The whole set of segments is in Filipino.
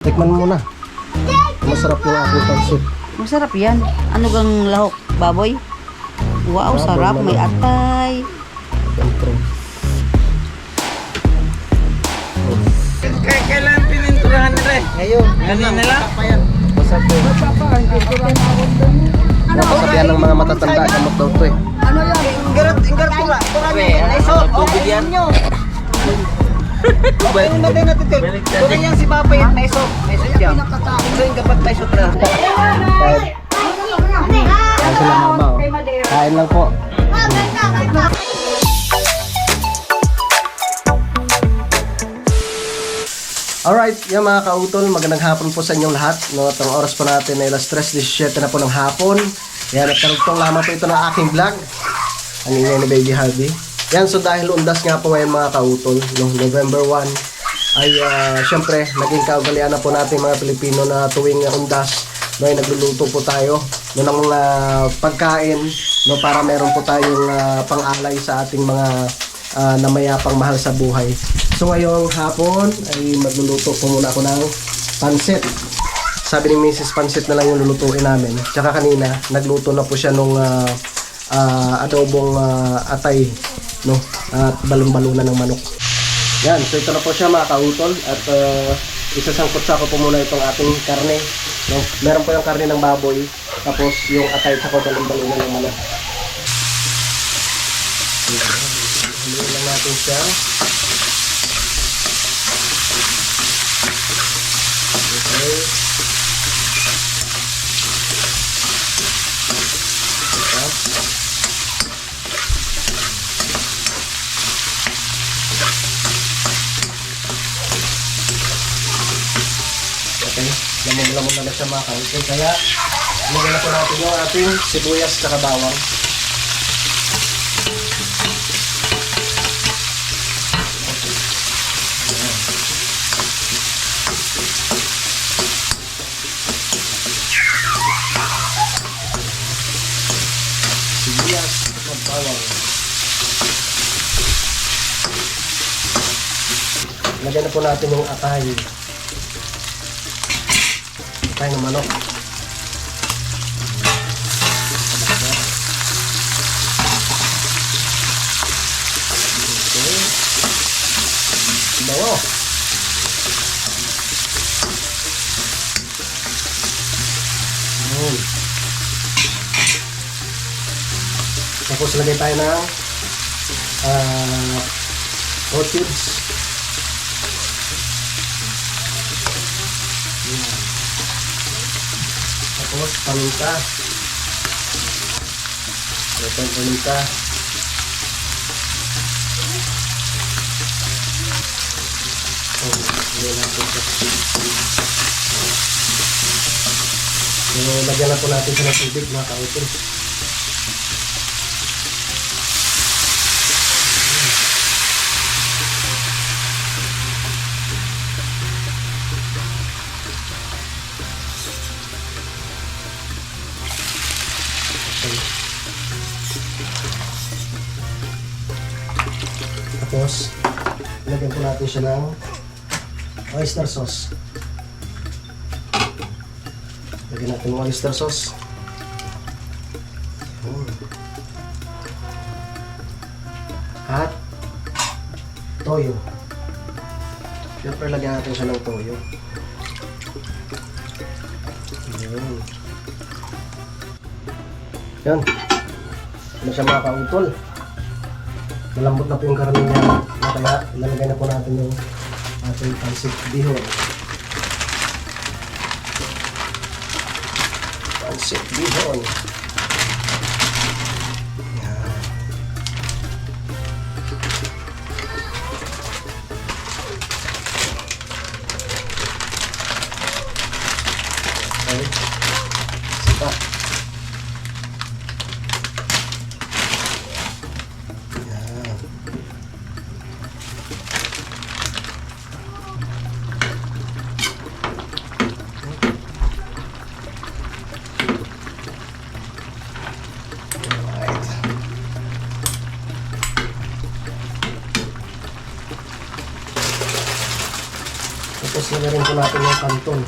Tikman mo muna. Masarap yung aking pansit. Masarap yan. Ano gang lahok? Baboy? Wow, Baboy sarap. na May lang. atay. Siyempre. Kailan pininturahan nila eh? Ngayon. Kanina lang? Masarap to eh. Kasabihan ng mga matatanda, gamot daw to eh. Inggarot ko ba? Naiso, tubig yan. Ano natin natin ito? Tunay yang si Papa yan, naiso. Naiso siya. So yung dapat naiso tra. Kahit sila mama oh. Kain lang po. Alright, yung mga kautol, magandang hapon po sa inyong lahat. No, itong oras po natin ay alas 3:17 na po ng hapon. Yan, at karugtong lamang po ito ng aking vlog. Ang ingay ni Baby Harvey. Yan, so dahil undas nga po ngayon mga kautol, no, November 1, ay syempre, naging kaugalian na po natin mga Pilipino na tuwing undas, no, ay nagluluto po tayo no, ng mga pagkain, no, para meron po tayong pang-alay sa ating mga namayapang mahal sa buhay. So ngayong hapon ay magluluto po muna ako ng pansit. Sabi ni Mrs. Pansit na lang yung lulutuin namin. Tsaka kanina nagluto na po siya nung adobong atay, no, at balon-balunan ng manok. Yan, so ito na po siya mga kautol. At isasangkot-sakot po muna itong ating karne, no. Meron po yung karne ng baboy, tapos yung atay tsaka balon-balunan ng manok. Haluin lang natin siya. Okay. Okay, lamang-lamang na siya mga kautol. Kaya, ilagay na po natin yung ating sibuyas tsaka bawang. Sibuyas tsaka bawang. Ilagay na po natin yung atay. Atay ng manok. Okay. Bawo. Tapos lagay tayo ng hot cubes. Tapos paminta. Ito ang paminta. Hindi natin ito. So, lagyan na po natin siya ng tubig mga kautol. Tapos, lagyan po natin siya ng oyster sauce. Lagyan natin ng oyster sauce. At toyo. Siyempre, lagyan natin siya ng toyo. Yan. Ano siya mga kautol? Malambot na po yung karne niya. Kaya ilalagay na po natin yung ating pansit bihon. Pansit bihon. Yan. Okay. Sapa. Tapos lagyan rin po natin yung kanton.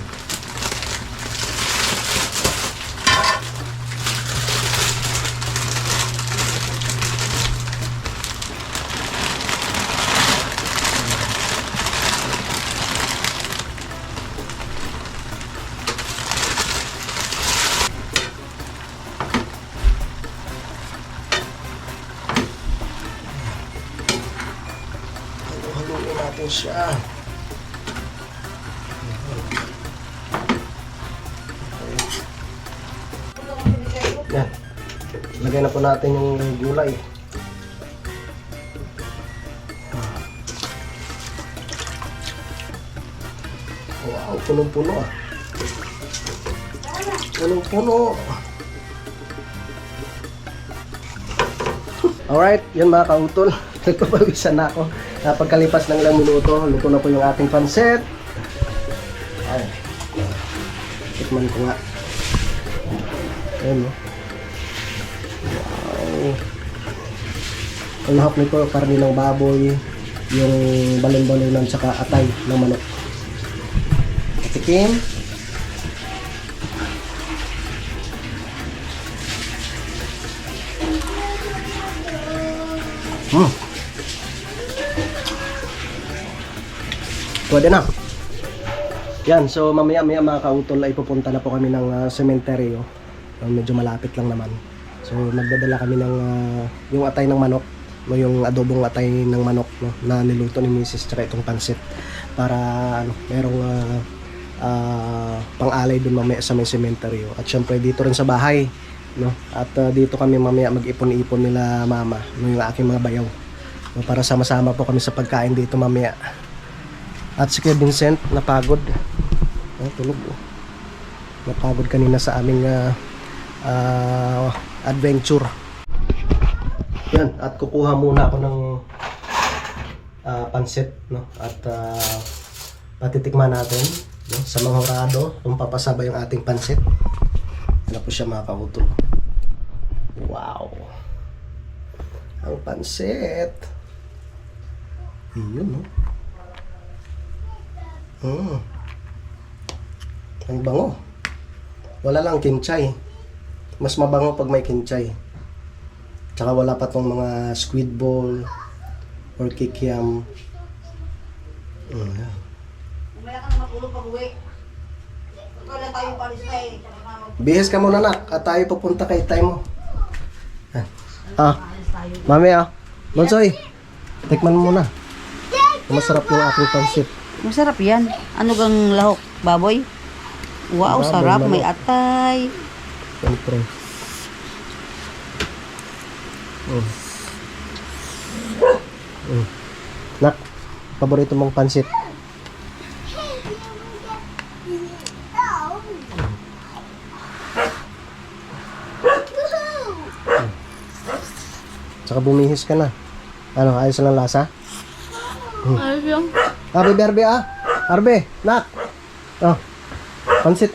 Haluin natin siya. Yan. Lagay na po natin yung gulay. Wow, punong-puno ah. Punong-puno. Alright, yun mga kautol. Nagpapawisan na ako. Pagkalipas ng ilang minuto, luto na po yung ating pansit. Ay. Tikman ko nga. Ayan o. Wow. Ang lahap nito, karni ng baboy, yung balon-balonan, tsaka atay ng manok. Patikim. Pwede na. Yan, so mamaya-maya mga kautol ay pupunta na po kami ng sementeryo. Medyo malapit lang naman. So magdadala kami ng yung atay ng manok, no, yung adobong atay ng manok, no, na niluto ni Mrs. tsaka itong pansit para ano, merong pang-alay dun mamaya sa may sementeryo. At syempre dito rin sa bahay, no. At dito kami mamaya mag-ipon-ipon nila mama, no, yung aking mga bayaw. No, para sama-sama po kami sa pagkain dito mamaya. At si Kuya Vincent napagod. Tulog. Napagod kanina sa aming adventure. Yan, at kukuha muna ako ng pansit, no? At patitikman natin, no? Sa mga horado kung papasaba yung ating pansit. Ano po siya mga kautol. Wow. Ang pansit. Yun, no? Ang bango. Wala lang kinchay. Mas mabango pag may kinchay. Tsaka wala pa tong mga squid ball or kikiam. Umaya ka na matulog pag-uwi. Wala tayong palis na eh. Bihis ka muna nak, at tayo pupunta kay tay mo. Mami Monsoy, tikman mo muna. Masarap yung aking pansit. Masarap yan. Ano gang lahok? Baboy? Wow, Baboy, sarap. manok. May atay. Siyempre. Nak, paborito mong pansit. Tsaka bumihis ka na. Ano, ayos lang lasa? Ayos yung. Berbe Arbe, nak. Pansit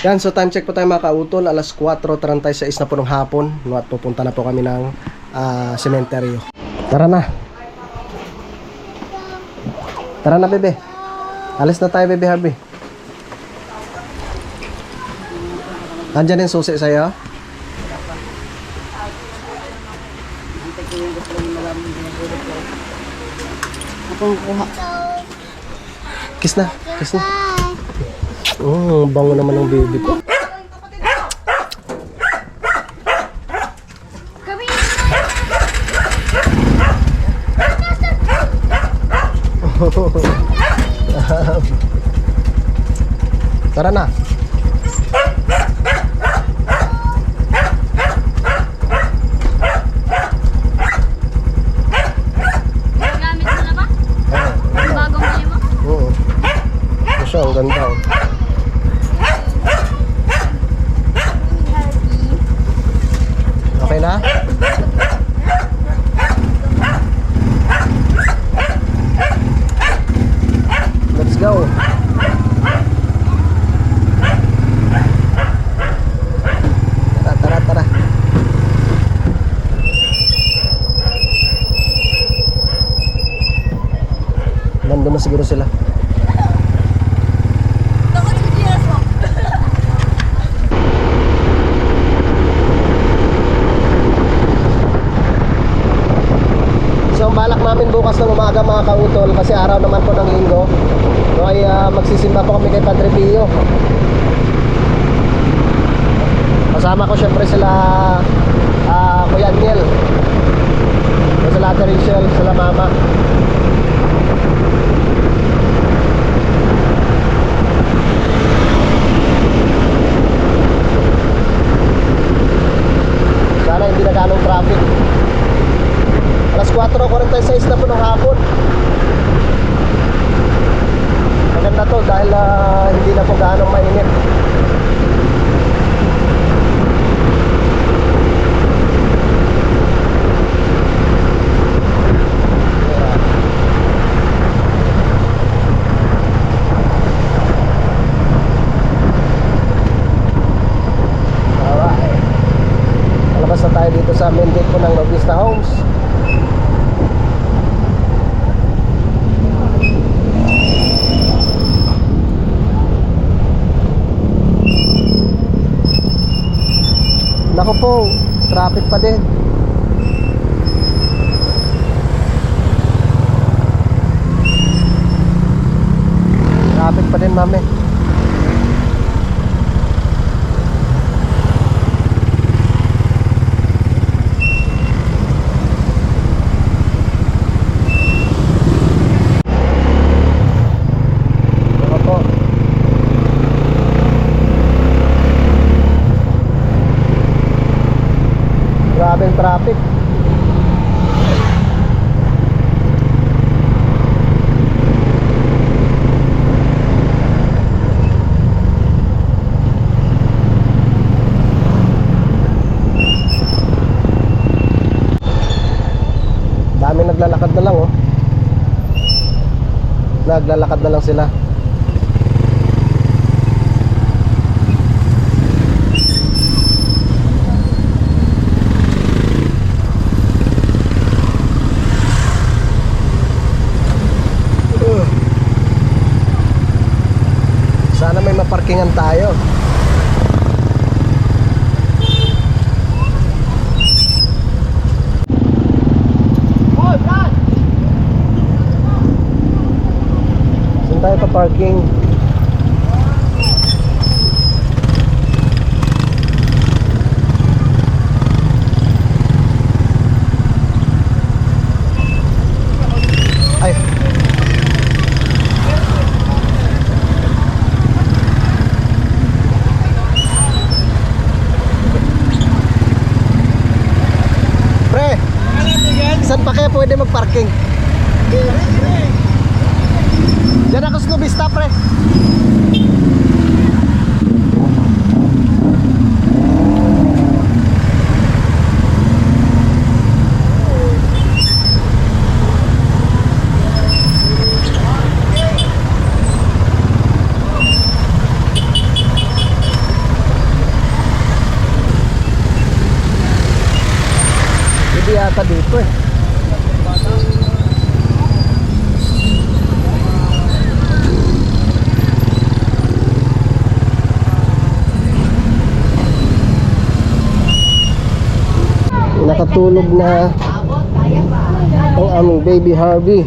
Yan, so time check po tayo mga kautol. Alas 4:36 na po ng hapon. No, at pupunta na po kami ng sementeryo. Tara na. Tara na, bebe. Alis na tayo, bebe Harvey. Andyan yung susi sa'yo. Ako ang kuha. Kiss na. Bango naman ng baby ko. Tara na. Gamit mo na ba? Bagong bili mo? Oo. Ito siya, ang ganda. Okay na? Let's go. Tara. Nandun na siguro sila. ay magsisimba po kami kay Padre Pio. Kasama ko syempre sila Kuya Aniel, sila Ate Rachel, sila Mama. Sana hindi na ganong traffic. Alas 4:46 na po ng hapon. Maganda to dahil hindi na po ganong mainit. Alright. Palabas na tayo dito sa main gate po ng Novista Homes. Nako po, traffic pa din. Traffic pa din, mami. Nako po. Grabe ang traffic. Dami naglalakad na lang, oh. Naglalakad na lang sila. Sana may maparkingan tayo. Saan tayo pa parking? Ay. Pre, saan pa kaya pwede mag-parking? Diyan ako sa Novista, pre. Hindi yata dito eh. Nakatulog na ang aming baby Harvey.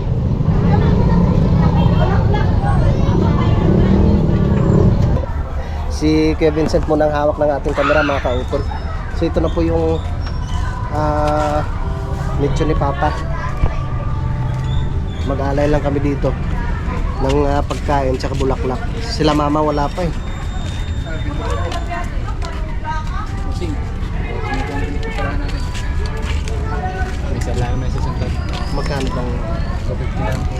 Si Kuya Vincent muna ang hawak ng ating camera, mga kautol. So ito na po yung nicho ni Papa. Mag-alay lang kami dito ng pagkain tsaka bulaklak. Sila Mama wala pa eh. Magkano bang kapit lang po?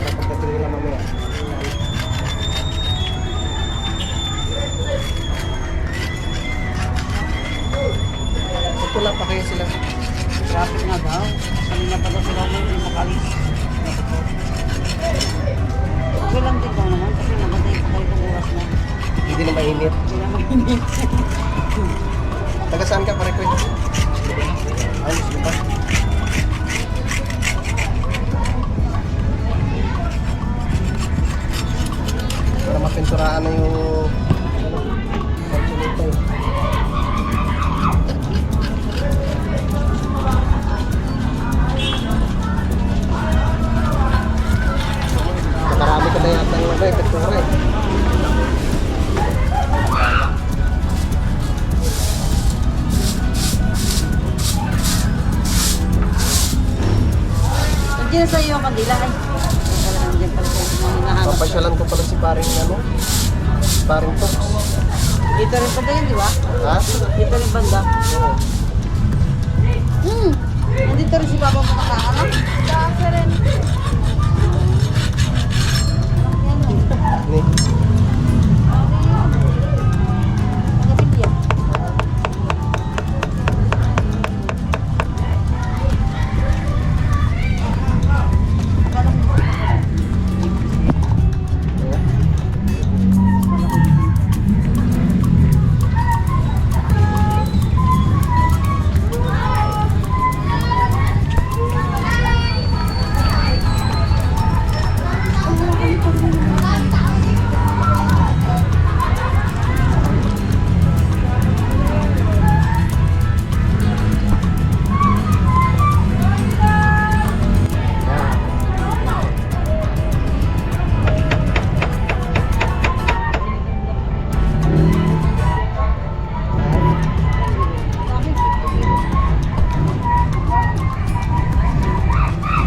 Pagkatuloy nila mamaya. Pula pa kayo sila. Traffic nga daw. Kanina pa daw sila may makalis. Okay lang din daw naman kasi namatay pa kayo kung oras na. Hindi na mainit. Hindi na mainit. Taga saan ka pare ko? Ayos mo ba? Para mapinturahan na yung kotse nito. kabila ay. Wala nandiyan pala sa mga hinahanap. Papasyalan ko pala si paring ano. Paring Tox. Dito rin banda yun, di ba? Ha? Dito rin banda. Oo. Nandito rin si Papa mo nakaalam. Dasa rin. Ni. Nagapilya.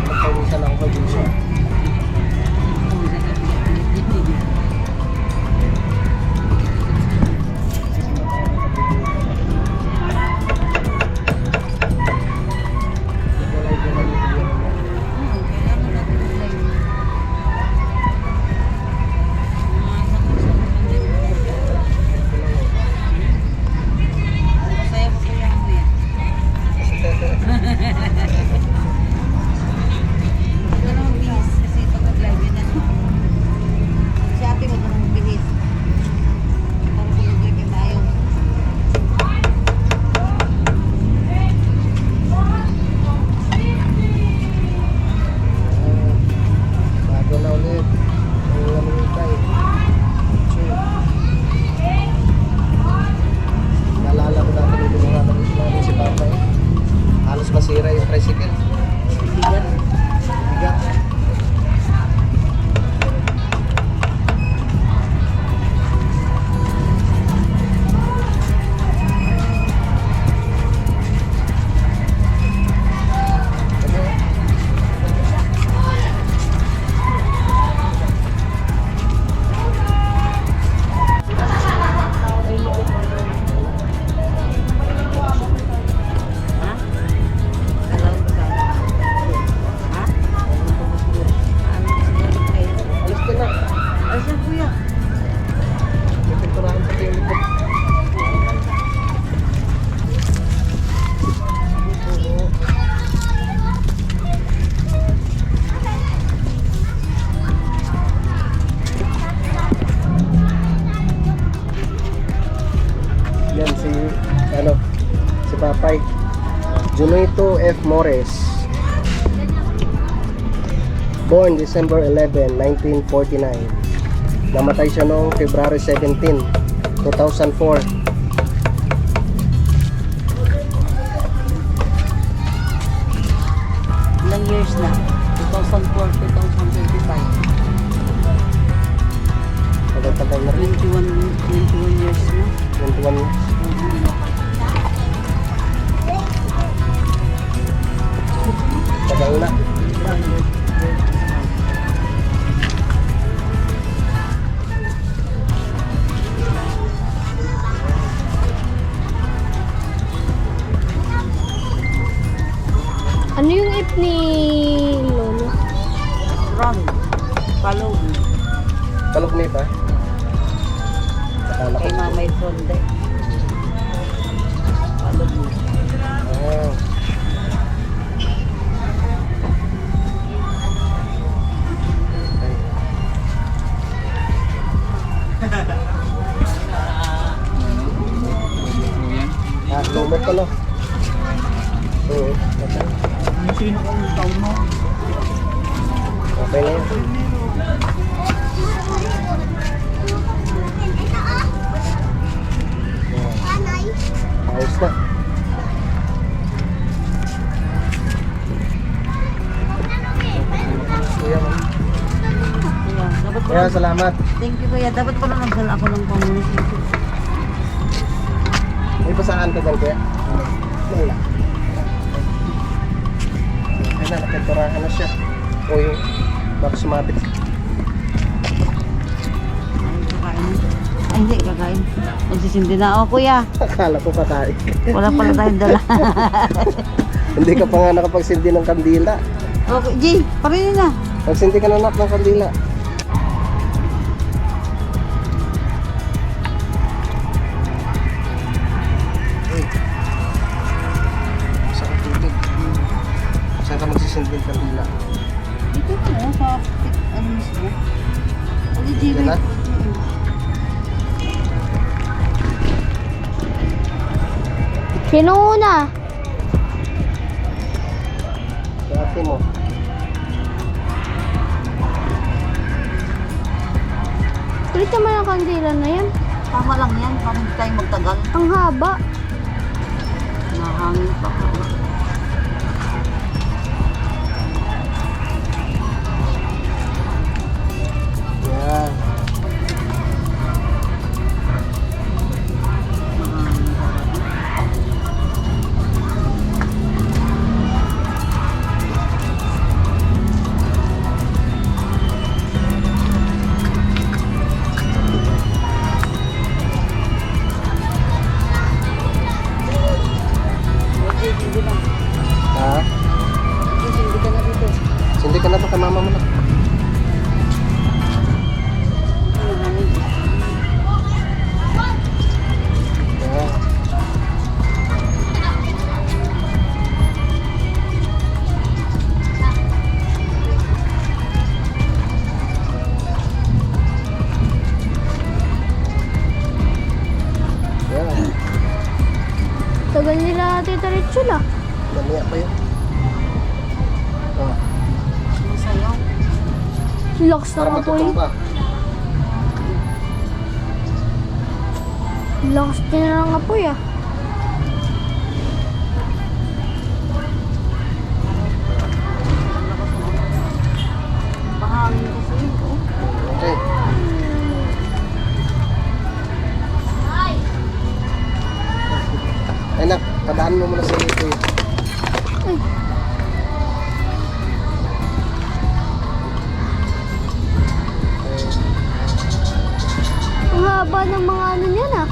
Nagpawisan ako kay Jason. Masaya po kuya mo yan. Huwag ka na magbihis kasi pag nag-live yun na. Si ate huwag ka na magbihis. Para sa nag-live yun tayo. Bago na ulit. Ang namintay. Naalala ko dati dito mga namin si Papa eh. Halos masira yung tricycle. Bigat. Bigat. Ha? Alam ko ba? Ha? Alis ka na. Ay, siya kuya. May pinturahan pa yung likod. Oo. Yan si si Papay Junito F. Mores, born December 11, 1949. Namatay siya noong February 17, 2004. Ilang years na? 2004, 2025. Tagal-tagal na rin. 21 years na. 21 years. Tagal na. Ano yung ip ni Lolo? Run. Follow me. Talog na ito. Akala ko. Kay Mamay Fronde. Follow me. Ah. Ah, lumot ka no? Oo. Okay. Sino ka ulit taon mo? Okay na yun. Ayos na. Kuya, ma'am. Kuya, dapat Kuya, salamat. Thank you kuya. Dapat pala nagdala ako ng pamulong. May pasaan ka dyan, kuya? Wala. Ay na, nakaturahan na siya. Uy, baka sumabit. Kakain. Ay, hindi, kakain. Magsisindi na ako, kuya. Akala ko kakain. Wala pala tayong dala. Hindi ka pa nga nakapagsindi ng kandila. Okay, G, parinin na. Pagsindi ka na nak ng kandila. Uy. Saan ka tubig? Saan ka magsisindi ng kandila? Dito ka na, sa ano mismo. Ay, G, Yan na? Sino una? Dati mo. Tulit naman ang kandila na yan. Tama lang yan, para hindi tayo magtagal. Ang haba. Nahangin pa ka. Yan. Ha? Hindi ka na dito. Sindi ka na ba kay mama mo na? Yan. Yan. Tagal nila Tita Rachel ah. Mamaya pa yun. Oh, Masayaw. Lakas para ng apoy. matutong ba? Lakas din na ng apoy ah. Bahangin kasi yun. Oh. Okay. Ay nak, padaan mo muna sa ito eh. Ang haba ng mga ano niyan ah.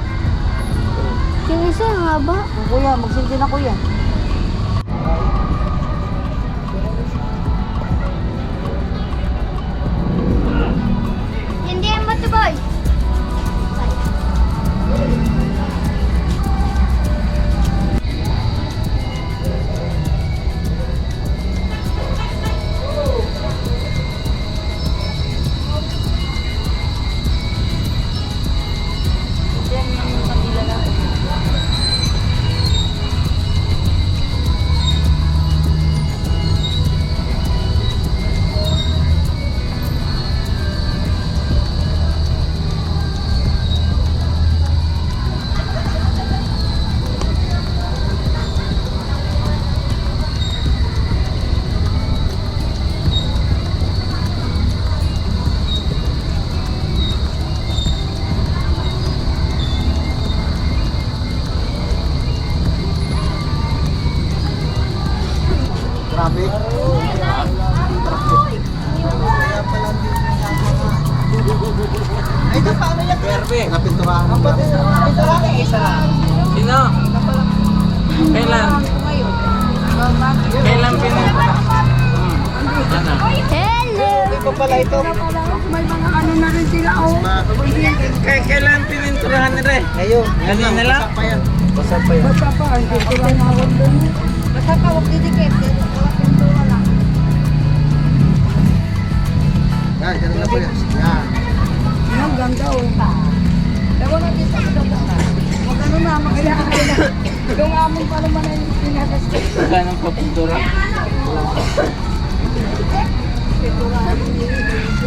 Yung isa, ang haba. Oh, kuya, magsindi na kuya. Hindi ang matubay. Yan yung kanila na. Grabe. Ay, paano yan? Berbe. Napinturahan. Napinturahan yung isa lang. Sino? Kailan? Kailan pinunta? Ano? Hello! Hindi pa pala ito. May mga ano na rin sila oh. Kailan pininturahan nila eh? Ngayon. Kanina lang? Basa pa yan. Basa pa yan. Basta pa, huwag didikit. Wala pintura lang. Yan, ganun na po yan. Yan. Ang ganda oh. Ewan na dito sa ganda. Huwag ano na, magkakita na. Yung amon pa naman ay pinakasya. Magkano pa pintura?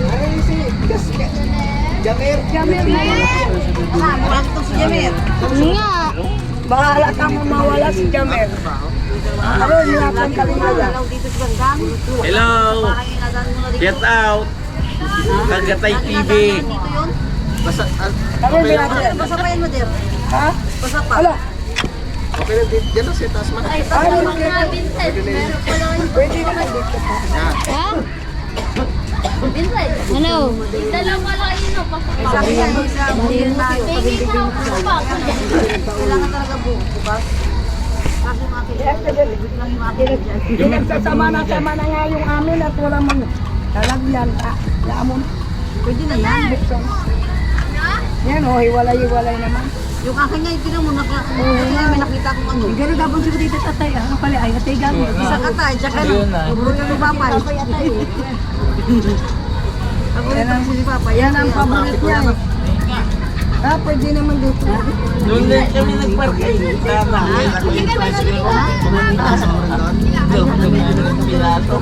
Ay, si Jamir. Jamir na yan. Wala ito si Jamir. Nga! Bahala ka mo mawala si Jamir. Ano, nilapang ka rin nila. Dito sa gandang. Hello! Parang inadan mo na dito. Get out! Kagatay TV! Dito yun. Basa, Kami nilapang. Basta pa yan mo, Dir. Ha? Basta pa. Ala. okay na dito. Diyan na si Tasman. Ay, tapos mga Vincent. Meron ko lang yung Pwede na dito. Yan. ha? Hello. Sabi yan, hindi tayo. Kailangan talaga bukas. Kasi yung akin, libig lang yung akin. Nagsasama na nga yung amin at wala mang talagyan. Lamon. Pwede na yan, buksan. Yan o, hiwalay-hiwalay naman. Yung akin nga, ito mo, may nakita kong ano. Gano'n dapat siguro dito tatay. Ano pala ay atay gamit. Isa ka tayo, tsaka no. Ayun na. Paborito ni Papa. Paborito ko si Papa. Yan ang paborit niya eh. Pwede naman dito. Doon din kami nagparkay. Sana. Doon kami nagpilato.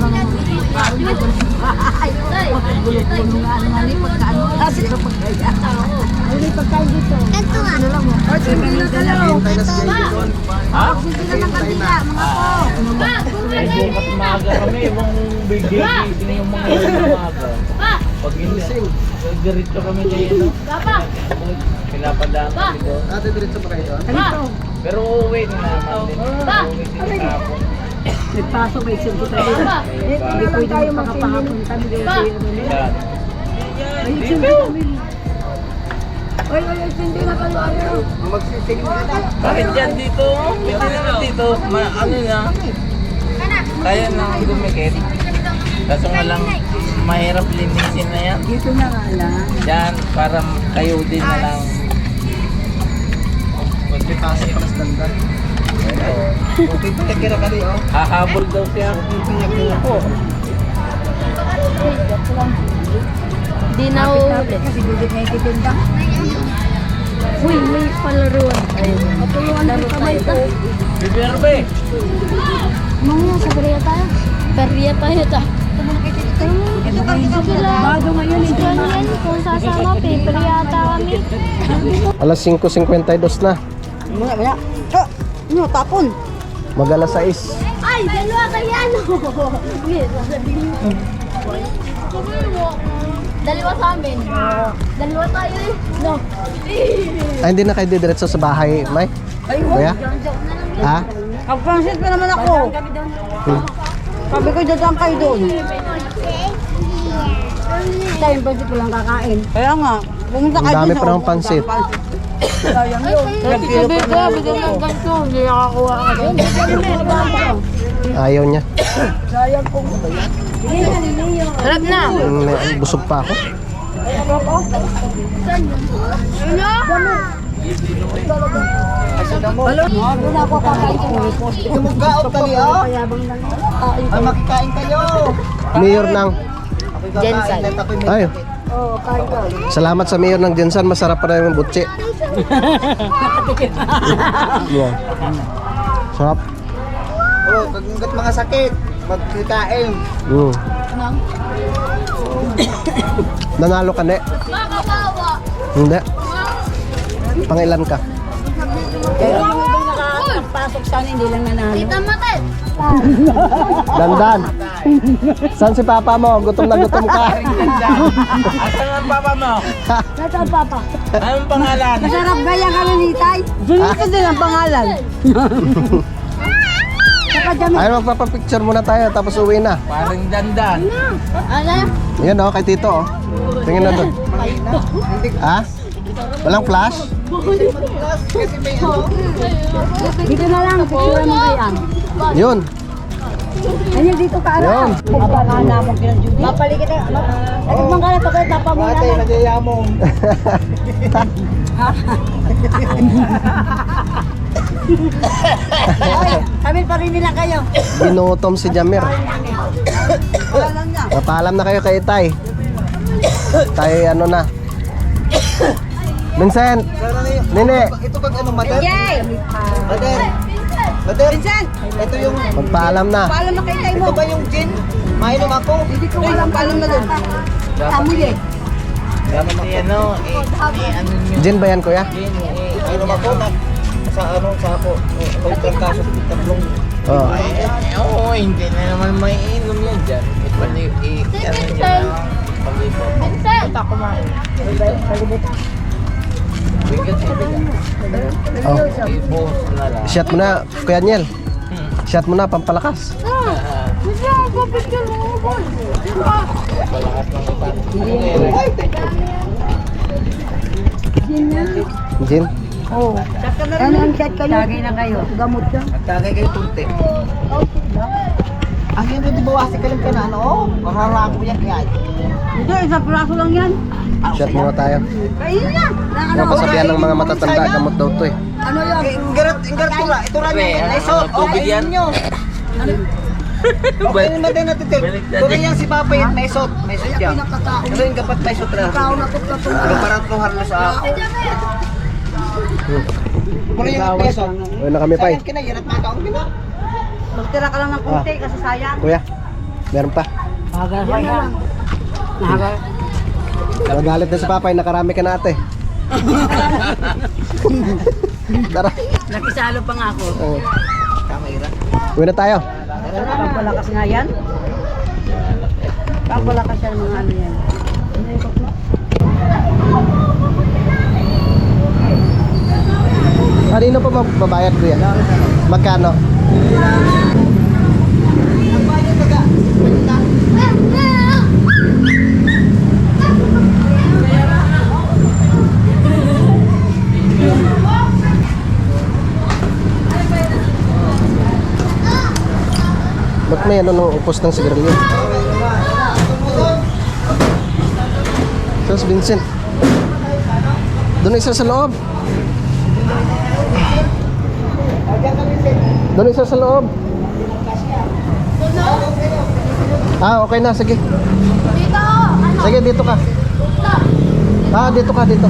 Hindi pagkain dito. Ito nga. Ay, sabi na dalaw. Ha? Hindi na ng kandila, mga po. Ay, bukas maaga kami. Ibang bigay-gising yung mga umaga. Pag hindi, diretso kami dito. Pinapadaan kami doon. Ate, diretso pa kayo doon? Halito. Pero uuwi na naman din. Uuwi din hapon. Nagpasok may isip ko tayo. Hindi pwede magpakapahapon kami dito. Yan. Ay, sindi kami. Ay, sindi na kayo. Magsising ka na. Bakit yan dito? Pwede naman dito. Ano na? Kaya nang gumikit. Kaso nga lang, mahirap linisin na yan. Dito na nga lang. Yan, para kayo din na lang. Magpipasok ka na standard. Okay, pagkakira ka rin, oh. Hahabol daw siya. Di na ulit. Kasi dudit na ititinda. Uy, may palaruan. Patuluan na kamay ko. Biberbe! Mamaya, sa Korea tayo. Korea tayo ta. Ito kasi sila. Bago ngayon, hindi Yan na. yan, kung sasama, paper yata kami. Alas 5:52 na. Maya. Ano, tapon. Mag alas 6. Ay, dalawa kayo ano? Sasabihin mo. Dalawa sa amin. Dalawa tayo eh. No. Ay, hindi na kayo didiretso sa bahay, May? Ay, Kuya? Ha? Pag-francis pa naman ako. Sabi ko, dadaan kayo doon. tayo yung pansit ko lang kakain. Kaya nga, pumunta Ang kayo dami doon pa ng pansit. Sayang yun. Nagkilo pa naman. ganito, hindi nakakuha ka doon. Ayaw niya. Sayang kung Sarap na. Busog pa ako. doon ako kakain ko. Tumuggaot kali, oh. Payabang lang. Ay, makikain kayo. Mayor ng Jensan. Ay, Oo, kain ka. salamat sa mayor ng Jensan. Masarap pa rin yung butsi. Yeah. Sarap. Oh, pag mga sakit, magkikain. Nanalo ka, ne? Hindi. Pangilan ka? Kaya yung ibang nakapasok sana, hindi lang nanalo. Tita Matet. Dandan. Saan si papa mo? Gutom na gutom ka. Asan ang papa mo? Nasaan papa? Anong pangalan? Masarap gaya ka ni Tay. Dito din ang pangalan. Ay, magpapapicture muna tayo tapos uwi na. Parang dandan. Ano? Yan, oh, kay Tito, oh. Tingin na doon. Ha? Walang flash? Dito na lang, picturean mo kayan. Yun. Ayun, dito ka Yun. Abangan mo kina Judy. Mapaligid na. Nagmang ka na, tapos tapa mo na. nagyayamong. Kami pa rin nila kayo. Binutom si Jamir. Wala lang niya. Napaalam na kayo kay Tay. Tay, ano na. Vincent! Nene! Ito pag ano, mother? Yay! Mother! Mother! Vincent! Ito yung, Magpaalam na. Paalam na kay Tay mo. ito ba yung gin? Mainom ako. Hindi ko alam. Paalam na doon. Amoy eh. Dapat ano nyo. Gin ba yan, kuya? Mainom ako na sa ano, sa ako. Itong kaso, tatlong. Oo. Oo, hindi na naman may inom yan dyan. Ano nyo lang. Pag-ipon. Vincent! Bigat Oh. Ibos na lang. Shot mo na, Kuya Niel. Shot mo na, pampalakas. Palakas ng Jin? Oo. Ano ang chat kayo? Tagay na kayo. Gamot yan. At tagay kayo tunti. Ang yun di bawasin ka lang ka na ano? Maharako yan kaya. Hindi, isang praso lang yan. Shot muna tayo. Kain na. Mga kasabihan ng mga matatanda, gamot daw to eh. Ano yan? Ingarat ko ra. Ito ra Pre, yung naisot. tubig Okay yan. nyo. Okay naman din natin. Tuloy yan si Papa yan. Naisot. Naisot yan. Pinakatao. Ano yung kapat naisot na? Tao na to plato. Ano parang tuhar na sa ako. Muna yung naisot. Uwi na kami pa eh. Sayang kinayirat na kaong kina. Magtira ka lang ng konti kasi sayang. Kuya, meron pa. Hagal pa yan. Nahagal. Magalit na si Papay, nakarami ka na ate. Tara. Nakisalo pa nga ako. Oh. Kamera. Uwi na tayo. Pampalakas nga yan. Pampalakas yan mga ano yan. Kanino pa mababayad kuya? Magkano? Ba't may ano nung upos ng sigarilyo? Sos Vincent. Doon isa sa loob. Doon isa sa loob. Ah, okay na. Sige. Dito! Sige, dito ka. Ah, dito ka, dito.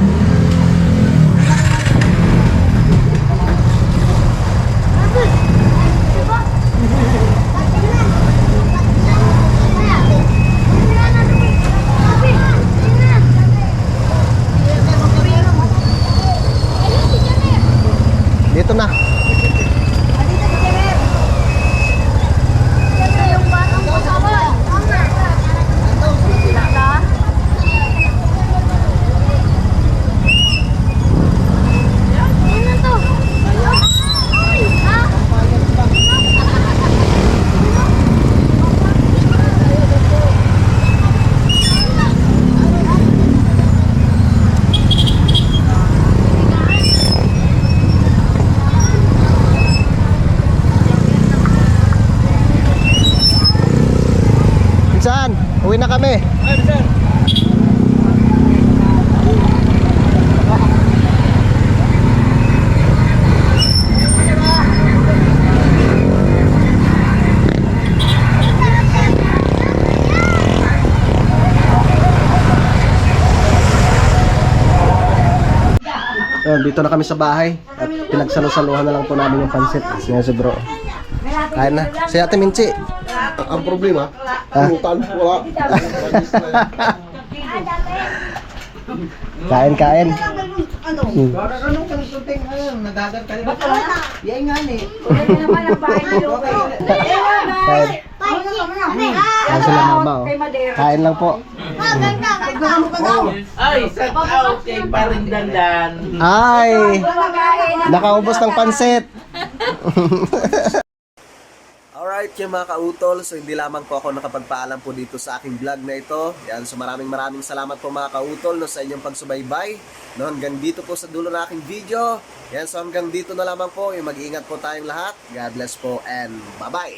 Dito na. Yung batang kasama. Ano to? Ha? Saan? Uwi na kami. Dito na kami sa bahay at pinagsalo-saluhan na lang po namin yung pansit. Ngayon si bro. Kain na. Si Ate Minchi. Ang problema, pulutan wala. Kain. Anong kansuting ano? Nadadag ka rin. Yan nga ni. naman ang bahay ni Lupe. Kain. Kain sila mama oh. Kain lang po. Ay, set out kay Paring Dandan. Ay! Nakaubos ng pansit. Alright, yung mga kautol, so hindi lamang po ako nakapagpaalam po dito sa aking vlog na ito. Yan, so maraming salamat po mga kautol no, sa inyong pagsubaybay. No, hanggang dito po sa dulo ng aking video. Yan, so hanggang dito na lamang po. Yung mag-iingat po tayong lahat. God bless po and bye-bye!